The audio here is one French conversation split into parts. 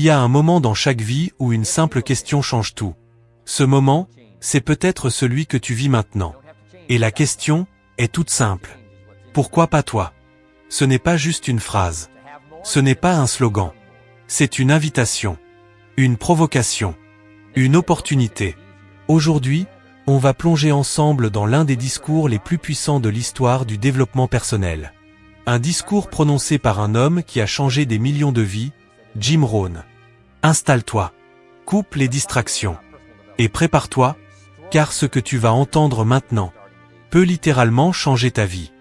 y a un moment dans chaque vie où une simple question change tout. Ce moment, c'est peut-être celui que tu vis maintenant. Et la question est toute simple. Pourquoi pas toi? Ce n'est pas juste une phrase. Ce n'est pas un slogan. C'est une invitation. Une provocation. Une opportunité. Aujourd'hui, on va plonger ensemble dans l'un des discours les plus puissants de l'histoire du développement personnel. Un discours prononcé par un homme qui a changé des millions de vies, Jim Rohn. Installe-toi. Coupe les distractions. Et prépare-toi, car ce que tu vas entendre maintenant peut littéralement changer ta vie.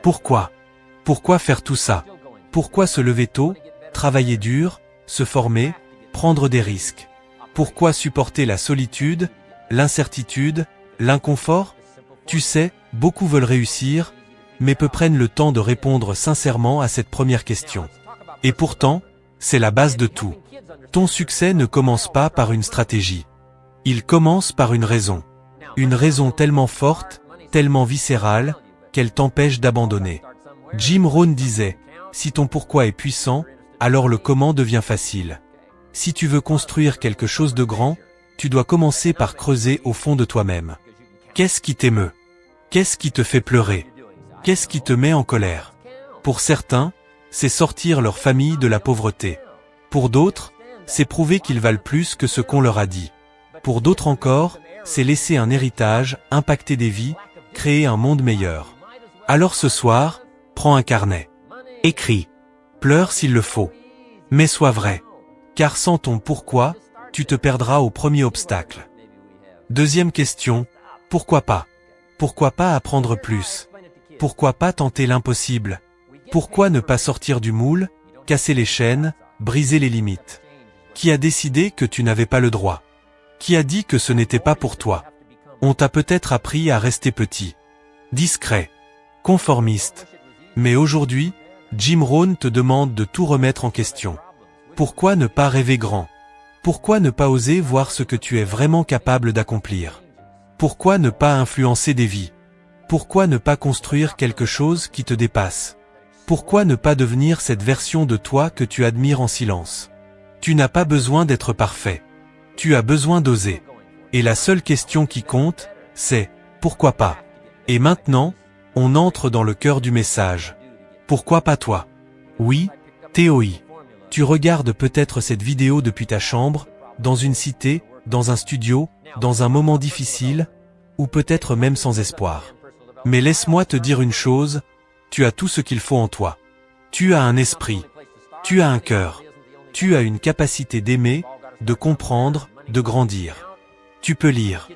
Pourquoi? Pourquoi faire tout ça? Pourquoi se lever tôt, travailler dur, se former, prendre des risques? Pourquoi supporter la solitude, l'incertitude, l'inconfort? Tu sais, beaucoup veulent réussir, mais peu prennent le temps de répondre sincèrement à cette première question. Et pourtant, c'est la base de tout. Ton succès ne commence pas par une stratégie. Il commence par une raison. Une raison tellement forte, tellement viscérale, qu'elle t'empêche d'abandonner. Jim Rohn disait, si ton pourquoi est puissant, alors le comment devient facile. Si tu veux construire quelque chose de grand, tu dois commencer par creuser au fond de toi-même. Qu'est-ce qui t'émeut? Qu'est-ce qui te fait pleurer? Qu'est-ce qui te met en colère? Pour certains, c'est sortir leur famille de la pauvreté. Pour d'autres, c'est prouver qu'ils valent plus que ce qu'on leur a dit. Pour d'autres encore, c'est laisser un héritage, impacter des vies, créer un monde meilleur. Alors ce soir, prends un carnet. Écris. Pleure s'il le faut. Mais sois vrai. Car sans ton pourquoi, tu te perdras au premier obstacle. Deuxième question, pourquoi pas? Pourquoi pas apprendre plus? Pourquoi pas tenter l'impossible? Pourquoi ne pas sortir du moule, casser les chaînes, briser les limites? Qui a décidé que tu n'avais pas le droit? Qui a dit que ce n'était pas pour toi? On t'a peut-être appris à rester petit, discret, conformiste. Mais aujourd'hui, Jim Rohn te demande de tout remettre en question. Pourquoi ne pas rêver grand? Pourquoi ne pas oser voir ce que tu es vraiment capable d'accomplir? Pourquoi ne pas influencer des vies? Pourquoi ne pas construire quelque chose qui te dépasse? Pourquoi ne pas devenir cette version de toi que tu admires en silence? Tu n'as pas besoin d'être parfait. Tu as besoin d'oser. Et la seule question qui compte, c'est « pourquoi pas ?» Et maintenant, on entre dans le cœur du message. Pourquoi pas toi? Oui, TOI. Tu regardes peut-être cette vidéo depuis ta chambre, dans une cité, dans un studio, dans un moment difficile, ou peut-être même sans espoir. Mais laisse-moi te dire une chose, tu as tout ce qu'il faut en toi. Tu as un esprit. Tu as un cœur. Tu as une capacité d'aimer, de comprendre, de grandir. Tu peux lire.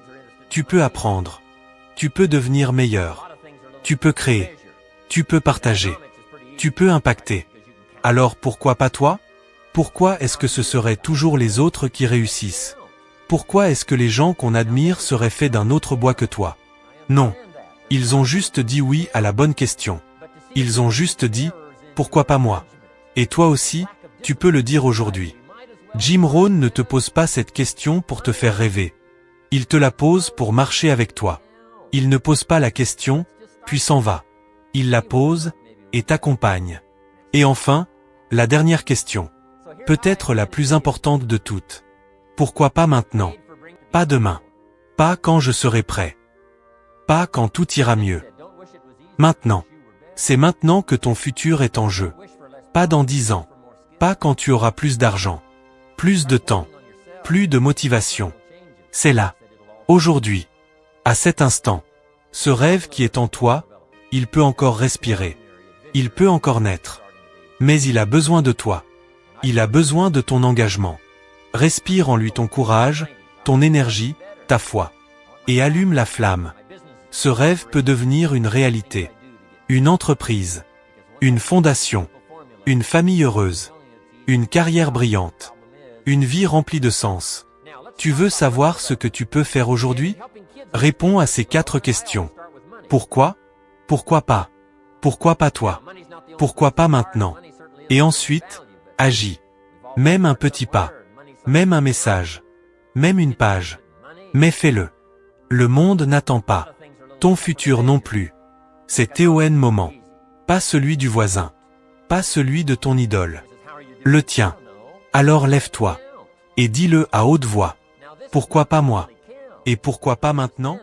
Tu peux apprendre. Tu peux devenir meilleur. Tu peux créer. Tu peux partager. Tu peux impacter. Alors pourquoi pas toi? Pourquoi est-ce que ce seraient toujours les autres qui réussissent? Pourquoi est-ce que les gens qu'on admire seraient faits d'un autre bois que toi? Non. Ils ont juste dit oui à la bonne question. Ils ont juste dit, pourquoi pas moi? Et toi aussi, tu peux le dire aujourd'hui. Jim Rohn ne te pose pas cette question pour te faire rêver. Il te la pose pour marcher avec toi. Il ne pose pas la question, puis s'en va. Il la pose, et t'accompagne. Et enfin, la dernière question. Peut-être la plus importante de toutes. Pourquoi pas maintenant? Pas demain. Pas quand je serai prêt. Pas quand tout ira mieux. Maintenant. C'est maintenant que ton futur est en jeu. Pas dans 10 ans. Pas quand tu auras plus d'argent. Plus de temps. Plus de motivation. C'est là. Aujourd'hui. À cet instant. Ce rêve qui est en toi, il peut encore respirer. Il peut encore naître. Mais il a besoin de toi. Il a besoin de ton engagement. Respire en lui ton courage, ton énergie, ta foi. Et allume la flamme. Ce rêve peut devenir une réalité. Une entreprise. Une fondation. Une famille heureuse. Une carrière brillante. Une vie remplie de sens. Tu veux savoir ce que tu peux faire aujourd'hui? Réponds à ces 4 questions. Pourquoi? Pourquoi pas? Pourquoi pas toi? Pourquoi pas maintenant? Et ensuite, agis. Même un petit pas. Même un message. Même une page. Mais fais-le. Le monde n'attend pas. Ton futur non plus. C'est TON moment. Pas celui du voisin. Pas celui de ton idole. Le tien. Alors lève-toi. Et dis-le à haute voix. Pourquoi pas moi? Et pourquoi pas maintenant?